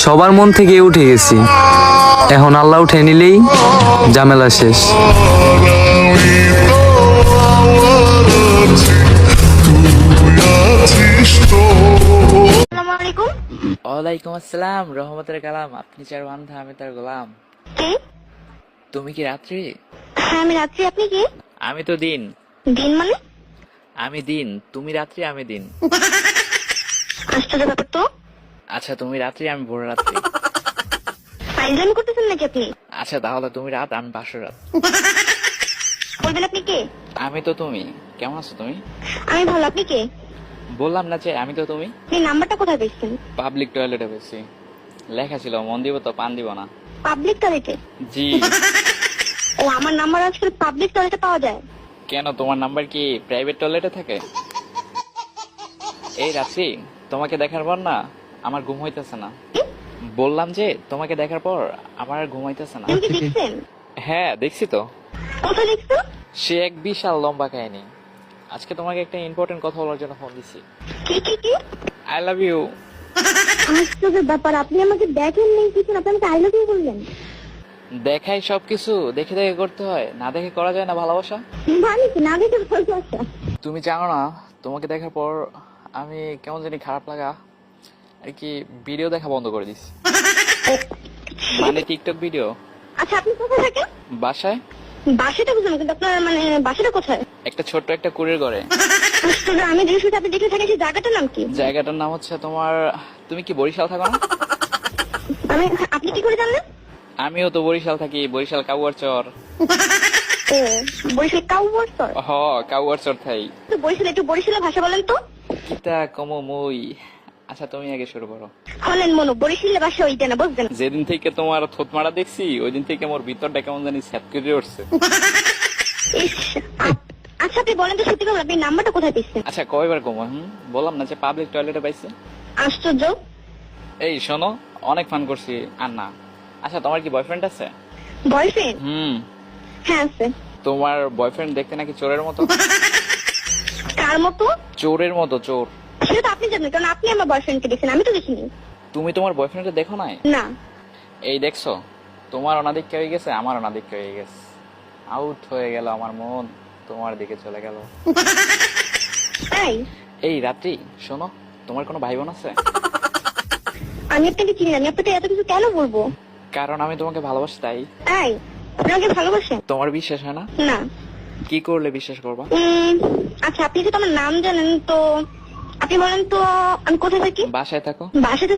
সবার মন থেকে উঠে গেছি, এখন আল্লাহ উঠে নিলেই ঝামেলা শেষ। আসসালামু আলাইকুম। ওয়ালাইকুম আসসালাম, রহমতের কালাম। আপনি যার বান্ধা, আমি তার গোলাম। কে? তুমি কি রাত্রি? হ্যাঁ আমি রাত্রি, আপনি কি? আমি তো দিন। দিন মানে? আমি দিন, তুমি রাত্রি, আমি দিন। আশ্চর্য ব্যাপার তো। আচ্ছা তুমি রাত্রি, আমি ভোর রাত্রি। ফাইজলামি করতেছেন নাকি আপনি? আচ্ছা তাহলে তুমি রাত, আমি বাসর রাত। বলবেন আপনি কে? আমি তো তুমি। কেমন আছো তুমি? আমি ভালো, আপনি কে? বললাম না যে আমি তো তুমি। আপনি নাম্বারটা কোথায় পেয়েছেন? পাবলিক টয়লেটে পেয়েছি, লেখা ছিল মন দিব তো পান দিব না। পাবলিক টয়লেটে? জি। ও, আমার নাম্বার আজকাল পাবলিক টয়লেটে পাওয়া যায়? কেন, তোমার নাম্বার কি প্রাইভেট টয়লেটে থাকে? এই রাত্রি, তোমাকে দেখার পর না আমার ঘুম হইতেছে না। বললাম যে তোমাকে দেখার পর আমার আর ঘুম হইতেছে না। তুমি কি দেখছেন? হ্যাঁ দেখছি তো। কোথায় দেখছো? সে এক বিশাল লম্বা কাহিনী। আজকে তোমাকে একটা ইম্পর্টেন্ট কথা বলার জন্য ফোন দিছি। কি কি কি? I love you. আশ্চর্য ব্যাপার, আপনি আমাকে দেখেন নেই কিছু না, আপনি আমাকে আই লাভ ইউ বললেন? দেখাই সবকিছু দেখে দেখে করতে হয়, না দেখে করা যায় না ভালোবাসা। মানে কি না দেখে ভালোবাসা? তুমি জানো না, তোমাকে দেখার পর আমি কেমন জানি খারাপ লাগা আর কি ভিডিও দেখা বন্ধ করে দিছি। মানে টিকটক ভিডিও। আচ্ছা আপনি কোথায় থাকেন? বাসায়। বাসাটা বুঝলাম, কিন্তু আপনার মানে বাসাটা কোথায়? একটা ছোট্ট একটা কুড়ির ঘরে। আশ্চর্য, আমি যে শুধু আপনি যেখানে থাকেন সেই জায়গাটার নাম কি? জায়গাটার নাম হচ্ছে তোমার, তুমি কি বরিশাল থাকো না? আমি, আপনি কি করে জানলেন? আমিও তো বরিশাল থাকি, বরিশাল কাউয়ার চর। ও, বরিশাল কাউয়ার চর? হ, কাউয়ার চর থাই। তো বরিশাল, একটু বরিশালের ভাষা বলেন তো। কিতা কমো মই। আচ্ছা তুমি আগে শুরু করো। হলেন মনো, বরিশালের ভাষা ওইটা না, বুঝলেন? যেদিন থেকে তোমার থতমারা দেখছি ওই দিন থেকে আমার ভিতরটা কেমন জানি স্যাপ করে উঠছে। ইস, আচ্ছা আপনি বলেন তো সত্যি করে, আপনি নাম্বারটা কোথায় পেয়েছেন? আচ্ছা কয়বার কমো? বললাম না যে পাবলিক টয়লেটে পাইছে। আশ্চর্য। এই শোনো, অনেক ফান করছি আর না। আচ্ছা তোমার কি বয়ফ্রেন্ড আছে? বয়ফ্রেন্ড? হ্যাঁ আছে। তোমার বয়ফ্রেন্ড দেখতে নাকি চোরের মতো। কার মতো? চোরের মতো, চোর। সেটা তো আপনি জানেন, কারণ আপনি আমার বয়ফ্রেন্ডকে দেখছেন, আমি তো দেখিনি। তুমি তোমার বয়ফ্রেন্ডকে দেখো নাই? না। এই দেখছো, তোমার অনাদিক্য হয়ে গেছে, আমার অনাদিক্য হয়ে গেছে। আউট হয়ে গেল আমার মন, তোমার দিকে চলে গেল। তাই? এই রাত্রি শোনো, তোমার কোনো ভাই বোন আছে? আমি আপনাকে চিনি না, আমি আপনাকে এত কিছু কেন বলবো? কারণ আমি তোমাকে ভালোবাসি তাই। তাই? আপনি আমাকে ভালোবাসেন? তোমার বিশ্বাস হয় না? না। কি করলে বিশ্বাস করবা? আচ্ছা আপনি যেহেতু আমার নাম জানেন, তো আপনি বলেন তো আমি কোথায় থাকি? বাসায় থাকো। বাসাতে